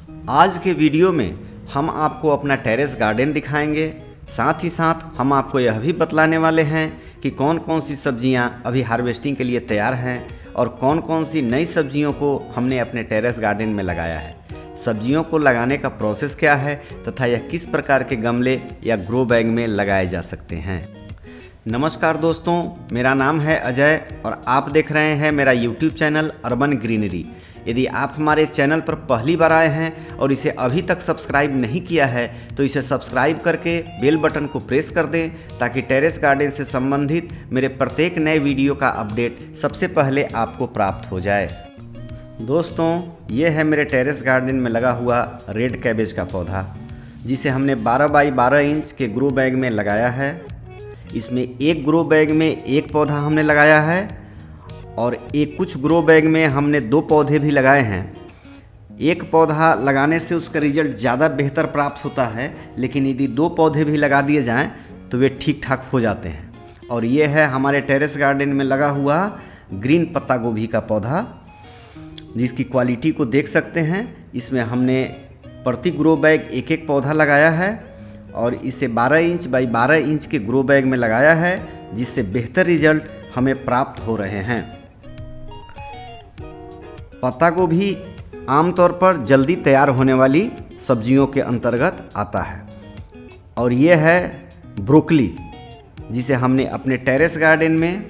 आज के वीडियो में हम आपको अपना टेरेस गार्डन दिखाएंगे। साथ ही साथ हम आपको यह भी बतलाने वाले हैं कि कौन कौन सी सब्जियां अभी हार्वेस्टिंग के लिए तैयार हैं और कौन कौन सी नई सब्जियों को हमने अपने टेरेस गार्डन में लगाया है। सब्जियों को लगाने का प्रोसेस क्या है तथा यह किस प्रकार के गमले या ग्रो बैग में लगाए जा सकते हैं। नमस्कार दोस्तों, मेरा नाम है अजय और आप देख रहे हैं मेरा YouTube चैनल अर्बन ग्रीनरी। यदि आप हमारे चैनल पर पहली बार आए हैं और इसे अभी तक सब्सक्राइब नहीं किया है तो इसे सब्सक्राइब करके बेल बटन को प्रेस कर दें ताकि टेरेस गार्डन से संबंधित मेरे प्रत्येक नए वीडियो का अपडेट सबसे पहले आपको प्राप्त हो जाए। दोस्तों, ये है मेरे टेरेस गार्डन में लगा हुआ रेड कैबेज का पौधा, जिसे हमने 12 बाई 12 इंच के ग्रो बैग में लगाया है। इसमें एक ग्रो बैग में एक पौधा हमने लगाया है और कुछ ग्रो बैग में हमने 2 पौधे भी लगाए हैं। एक पौधा लगाने से उसका रिजल्ट ज़्यादा बेहतर प्राप्त होता है, लेकिन यदि 2 पौधे भी लगा दिए जाएं तो वे ठीक ठाक हो जाते हैं। और ये है हमारे टेरेस गार्डन में लगा हुआ ग्रीन पत्ता गोभी का पौधा, जिसकी क्वालिटी को देख सकते हैं। इसमें हमने प्रति ग्रो बैग एक पौधा लगाया है और इसे 12 इंच बाई 12 इंच के ग्रो बैग में लगाया है, जिससे बेहतर रिजल्ट हमें प्राप्त हो रहे हैं। पत्ता गोभी आमतौर पर जल्दी तैयार होने वाली सब्जियों के अंतर्गत आता है। और ये है ब्रोकली, जिसे हमने अपने टेरेस गार्डन में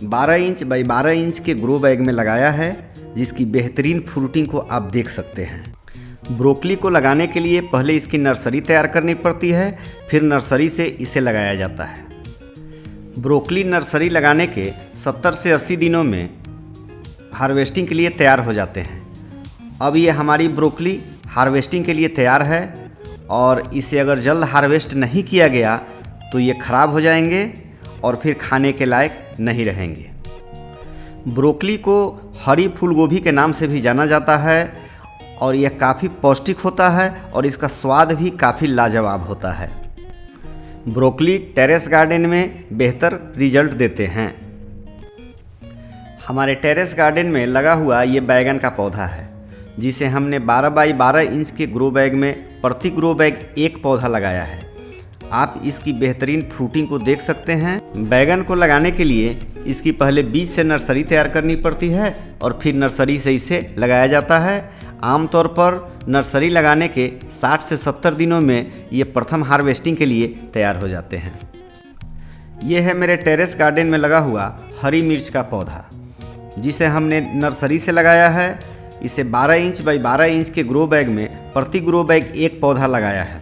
12 इंच बाई 12 इंच के ग्रो बैग में लगाया है, जिसकी बेहतरीन फ्रूटिंग को आप देख सकते हैं। ब्रोकली को लगाने के लिए पहले इसकी नर्सरी तैयार करनी पड़ती है, फिर नर्सरी से इसे लगाया जाता है। ब्रोकली नर्सरी लगाने के 70 से 80 दिनों में हार्वेस्टिंग के लिए तैयार हो जाते हैं। अब ये हमारी ब्रोकली हार्वेस्टिंग के लिए तैयार है और इसे अगर जल्द हार्वेस्ट नहीं किया गया तो ये ख़राब हो जाएंगे और फिर खाने के लायक नहीं रहेंगे। ब्रोकली को हरी फूल गोभी के नाम से भी जाना जाता है और यह काफ़ी पौष्टिक होता है और इसका स्वाद भी काफ़ी लाजवाब होता है। ब्रोकली टेरेस गार्डन में बेहतर रिजल्ट देते हैं। हमारे टेरेस गार्डन में लगा हुआ ये बैगन का पौधा है, जिसे हमने 12 बाई 12 इंच के ग्रो बैग में प्रति ग्रो बैग एक पौधा लगाया है। आप इसकी बेहतरीन फ्रूटिंग को देख सकते हैं। बैगन को लगाने के लिए इसकी पहले बीज से नर्सरी तैयार करनी पड़ती है और फिर नर्सरी से इसे लगाया जाता है। आमतौर पर नर्सरी लगाने के 60 से 70 दिनों में ये प्रथम हार्वेस्टिंग के लिए तैयार हो जाते हैं। ये है मेरे टेरेस गार्डन में लगा हुआ हरी मिर्च का पौधा, जिसे हमने नर्सरी से लगाया है। इसे 12 इंच बाई 12 इंच के ग्रो बैग में प्रति ग्रो बैग एक पौधा लगाया है।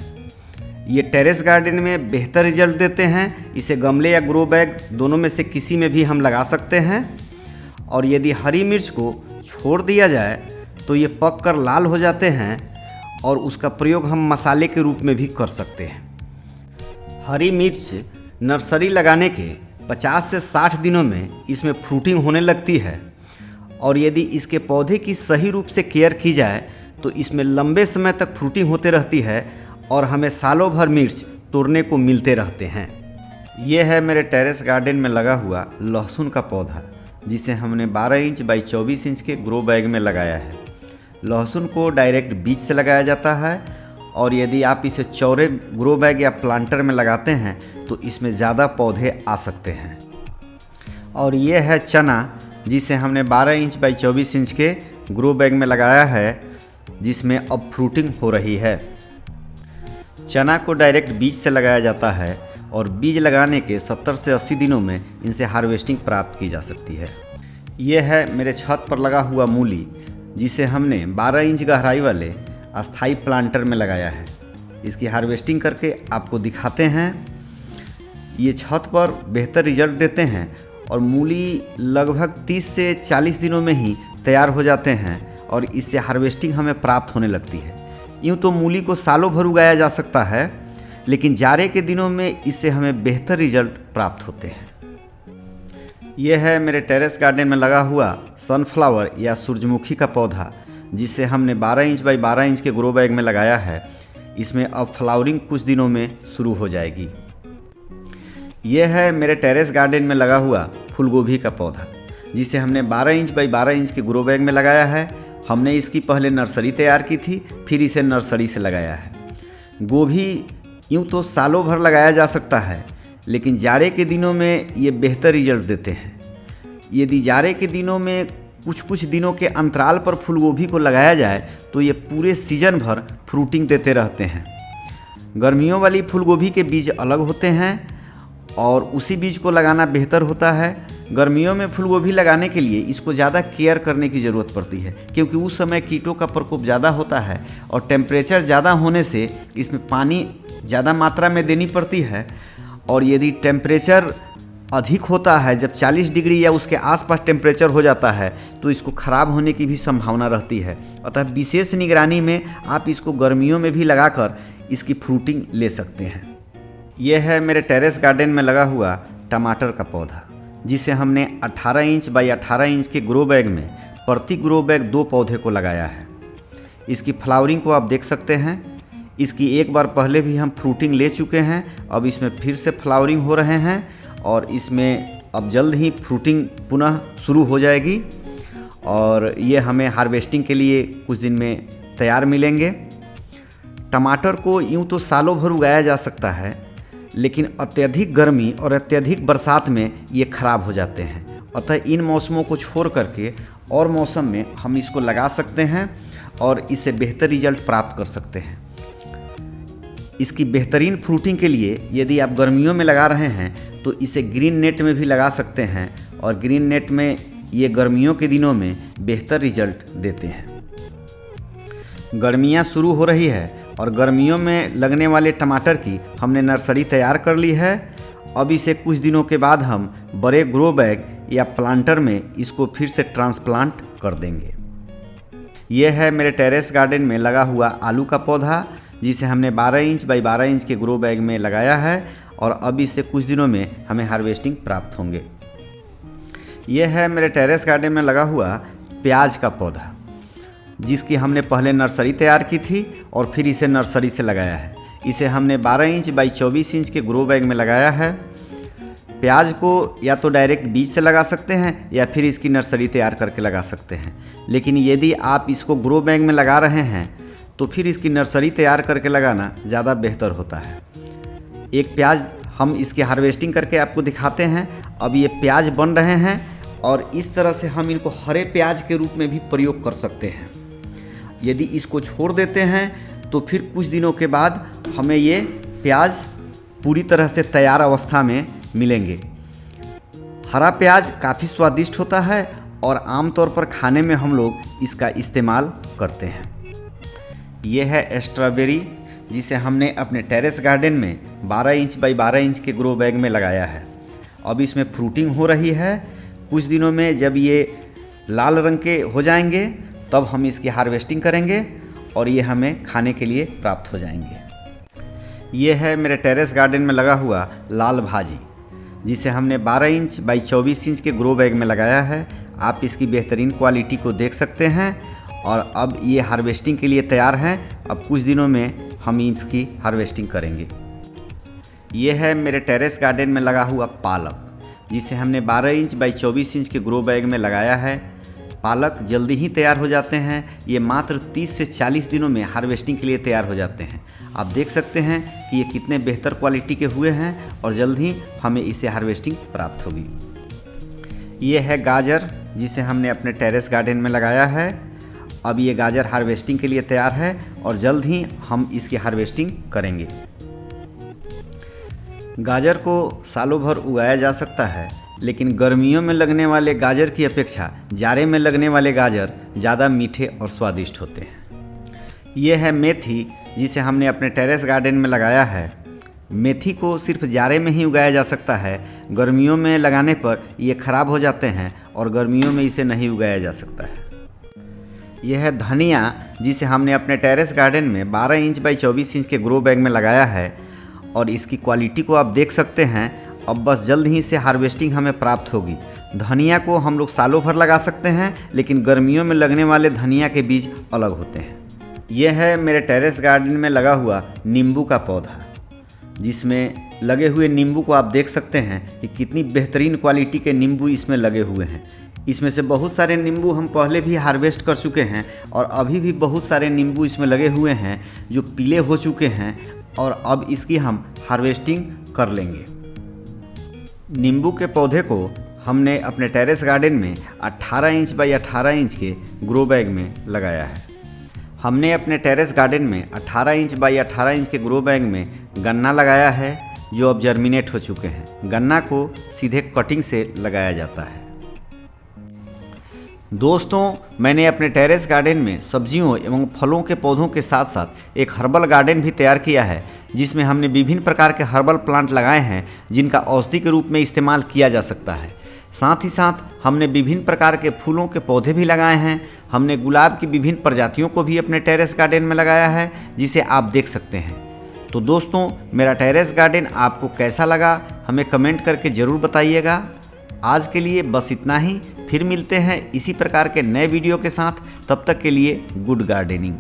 ये टेरेस गार्डन में बेहतर रिजल्ट देते हैं। इसे गमले या ग्रो बैग दोनों में से किसी में भी हम लगा सकते हैं। और यदि हरी मिर्च को छोड़ दिया जाए तो ये पक कर लाल हो जाते हैं और उसका प्रयोग हम मसाले के रूप में भी कर सकते हैं। हरी मिर्च नर्सरी लगाने के 50 से 60 दिनों में इसमें फ्रूटिंग होने लगती है और यदि इसके पौधे की सही रूप से केयर की जाए तो इसमें लंबे समय तक फ्रूटिंग होते रहती है और हमें सालों भर मिर्च तोड़ने को मिलते रहते हैं। ये है मेरे टेरेस गार्डन में लगा हुआ लहसुन का पौधा, जिसे हमने 12 इंच बाई 24 इंच के ग्रो बैग में लगाया है। लहसुन को डायरेक्ट बीज से लगाया जाता है और यदि आप इसे चौड़े ग्रो बैग या प्लांटर में लगाते हैं तो इसमें ज़्यादा पौधे आ सकते हैं। और ये है चना, जिसे हमने 12 इंच बाई 24 इंच के ग्रो बैग में लगाया है, जिसमें अब फ्रूटिंग हो रही है। चना को डायरेक्ट बीज से लगाया जाता है और बीज लगाने के 70 से 80 दिनों में इनसे हार्वेस्टिंग प्राप्त की जा सकती है। ये है मेरे छत पर लगा हुआ मूली, जिसे हमने 12 इंच गहराई वाले अस्थाई प्लांटर में लगाया है। इसकी हार्वेस्टिंग करके आपको दिखाते हैं। ये छत पर बेहतर रिजल्ट देते हैं और मूली लगभग 30 से 40 दिनों में ही तैयार हो जाते हैं और इससे हार्वेस्टिंग हमें प्राप्त होने लगती है। यूँ तो मूली को सालों भर उगाया जा सकता है, लेकिन जाड़े के दिनों में इससे हमें बेहतर रिजल्ट प्राप्त होते हैं। यह है मेरे टेरेस गार्डन में लगा हुआ सनफ्लावर या सूरजमुखी का पौधा, जिसे हमने 12 इंच बाई 12 इंच के ग्रो बैग में लगाया है। इसमें अब फ्लावरिंग कुछ दिनों में शुरू हो जाएगी। यह है मेरे टेरेस गार्डन में लगा हुआ फूल गोभी का पौधा, जिसे हमने 12 इंच बाई 12 इंच के ग्रो बैग में लगाया है हमने इसकी पहले नर्सरी तैयार की थी, फिर इसे नर्सरी से लगाया है। गोभी यूँ तो सालों भर लगाया जा सकता है, लेकिन जाड़े के दिनों में ये बेहतर रिजल्ट देते हैं। यदि जाड़े के दिनों में कुछ कुछ दिनों के अंतराल पर फूलगोभी को लगाया जाए तो ये पूरे सीजन भर फ्रूटिंग देते रहते हैं। गर्मियों वाली फूलगोभी के बीज अलग होते हैं और उसी बीज को लगाना बेहतर होता है। गर्मियों में फूलगोभी लगाने के लिए इसको ज़्यादा केयर करने की ज़रूरत पड़ती है, क्योंकि उस समय कीटों का प्रकोप ज़्यादा होता है और टेम्परेचर ज़्यादा होने से इसमें पानी ज़्यादा मात्रा में देनी पड़ती है। और यदि टेम्परेचर अधिक होता है, जब 40 डिग्री या उसके आसपास टेम्परेचर हो जाता है, तो इसको ख़राब होने की भी संभावना रहती है। अतः विशेष निगरानी में आप इसको गर्मियों में भी लगाकर इसकी फ्रूटिंग ले सकते हैं। यह है मेरे टेरेस गार्डन में लगा हुआ टमाटर का पौधा, जिसे हमने 18 इंच बाई 18 इंच के ग्रो बैग में प्रति ग्रो बैग 2 पौधे को लगाया है। इसकी फ्लावरिंग को आप देख सकते हैं। इसकी एक बार पहले भी हम फ्रूटिंग ले चुके हैं, अब इसमें फिर से फ्लावरिंग हो रहे हैं और इसमें अब जल्द ही फ्रूटिंग पुनः शुरू हो जाएगी और ये हमें हार्वेस्टिंग के लिए कुछ दिन में तैयार मिलेंगे। टमाटर को यूँ तो सालों भर उगाया जा सकता है, लेकिन अत्यधिक गर्मी और अत्यधिक बरसात में ये खराब हो जाते हैं। अतः इन मौसमों को छोड़ करके और मौसम में हम इसको लगा सकते हैं और इससे बेहतर रिजल्ट प्राप्त कर सकते हैं। इसकी बेहतरीन फ्रूटिंग के लिए यदि आप गर्मियों में लगा रहे हैं तो इसे ग्रीन नेट में भी लगा सकते हैं और ग्रीन नेट में ये गर्मियों के दिनों में बेहतर रिजल्ट देते हैं। गर्मियाँ शुरू हो रही है और गर्मियों में लगने वाले टमाटर की हमने नर्सरी तैयार कर ली है। अब इसे कुछ दिनों के बाद हम बड़े ग्रो बैग या प्लांटर में इसको फिर से ट्रांसप्लांट कर देंगे। यह है मेरे टेरेस गार्डन में लगा हुआ आलू का पौधा, जिसे हमने 12 इंच बाई 12 इंच के ग्रो बैग में लगाया है और अब इससे कुछ दिनों में हमें हार्वेस्टिंग प्राप्त होंगे। यह है मेरे टेरेस गार्डन में लगा हुआ प्याज का पौधा, जिसकी हमने पहले नर्सरी तैयार की थी और फिर इसे नर्सरी से लगाया है। इसे हमने 12 इंच बाई 24 इंच के ग्रो बैग में लगाया है। प्याज को या तो डायरेक्ट बीज से लगा सकते हैं या फिर इसकी नर्सरी तैयार करके लगा सकते हैं, लेकिन यदि आप इसको ग्रो बैग में लगा रहे हैं तो फिर इसकी नर्सरी तैयार करके लगाना ज़्यादा बेहतर होता है। एक प्याज हम इसकी हार्वेस्टिंग करके आपको दिखाते हैं। अब ये प्याज बन रहे हैं और इस तरह से हम इनको हरे प्याज के रूप में भी प्रयोग कर सकते हैं। यदि इसको छोड़ देते हैं तो फिर कुछ दिनों के बाद हमें ये प्याज पूरी तरह से तैयार अवस्था में मिलेंगे। हरा प्याज काफ़ी स्वादिष्ट होता है और आमतौर पर खाने में हम लोग इसका इस्तेमाल करते हैं। ये है स्ट्रॉबेरी, जिसे हमने अपने टेरेस गार्डन में 12 इंच बाई 12 इंच के ग्रो बैग में लगाया है। अब इसमें फ्रूटिंग हो रही है। कुछ दिनों में जब ये लाल रंग के हो जाएंगे तब हम इसकी हार्वेस्टिंग करेंगे और ये हमें खाने के लिए प्राप्त हो जाएंगे। ये है मेरे टेरेस गार्डन में लगा हुआ लाल भाजी, जिसे हमने 12 इंच बाई 24 इंच के ग्रो बैग में लगाया है। आप इसकी बेहतरीन क्वालिटी को देख सकते हैं और अब ये हार्वेस्टिंग के लिए तैयार हैं। अब कुछ दिनों में हम इसकी हार्वेस्टिंग करेंगे। ये है मेरे टेरेस गार्डन में लगा हुआ पालक, जिसे हमने 12 इंच बाई 24 इंच के ग्रो बैग में लगाया है। पालक जल्दी ही तैयार हो जाते हैं। ये मात्र 30 से 40 दिनों में हार्वेस्टिंग के लिए तैयार हो जाते हैं। आप देख सकते हैं कि ये कितने बेहतर क्वालिटी के हुए हैं और जल्द ही हमें इसे हार्वेस्टिंग प्राप्त होगी। ये है गाजर, जिसे हमने अपने टेरेस गार्डन में लगाया है। अब ये गाजर हार्वेस्टिंग के लिए तैयार है और जल्द ही हम इसकी हार्वेस्टिंग करेंगे। गाजर को सालों भर उगाया जा सकता है, लेकिन गर्मियों में लगने वाले गाजर की अपेक्षा जाड़े में लगने वाले गाजर ज़्यादा मीठे और स्वादिष्ट होते हैं। ये है मेथी, जिसे हमने अपने टेरेस गार्डन में लगाया है। मेथी को सिर्फ जाड़े में ही उगाया जा सकता है। गर्मियों में लगाने पर ये खराब हो जाते हैं और गर्मियों में इसे नहीं उगाया जा सकता है। यह है धनिया, जिसे हमने अपने टेरेस गार्डन में 12 इंच बाई 24 इंच के ग्रो बैग में लगाया है और इसकी क्वालिटी को आप देख सकते हैं। अब बस जल्द ही से हार्वेस्टिंग हमें प्राप्त होगी। धनिया को हम लोग सालों भर लगा सकते हैं, लेकिन गर्मियों में लगने वाले धनिया के बीज अलग होते हैं। यह है मेरे टेरेस गार्डन में लगा हुआ नींबू का पौधा, जिसमें लगे हुए नींबू को आप देख सकते हैं कि कितनी बेहतरीन क्वालिटी के नींबू इसमें लगे हुए हैं। इसमें से बहुत सारे नींबू हम पहले भी हार्वेस्ट कर चुके हैं और अभी भी बहुत सारे नींबू इसमें लगे हुए हैं जो पीले हो चुके हैं और अब इसकी हम हार्वेस्टिंग कर लेंगे। नींबू के पौधे को हमने अपने टेरेस गार्डन में 18 इंच बाई 18 इंच के ग्रो बैग में लगाया है। हमने अपने टेरेस गार्डन में 18 इंच बाई 18 इंच के ग्रो बैग में गन्ना लगाया है जो अब जर्मिनेट हो चुके हैं। गन्ना को सीधे कटिंग से लगाया जाता है। दोस्तों, मैंने अपने टेरेस गार्डन में सब्जियों एवं फलों के पौधों के साथ साथ एक हर्बल गार्डन भी तैयार किया है जिसमें हमने विभिन्न प्रकार के हर्बल प्लांट लगाए हैं जिनका औषधि के रूप में इस्तेमाल किया जा सकता है। साथ ही साथ हमने विभिन्न प्रकार के फूलों के पौधे भी लगाए हैं। हमने गुलाब की विभिन्न प्रजातियों को भी अपने टेरेस गार्डन में लगाया है जिसे आप देख सकते हैं। तो दोस्तों, मेरा टेरेस गार्डन आपको कैसा लगा हमें कमेंट करके ज़रूर बताइएगा। आज के लिए बस इतना ही, फिर मिलते हैं इसी प्रकार के नए वीडियो के साथ। तब तक के लिए गुड गार्डनिंग।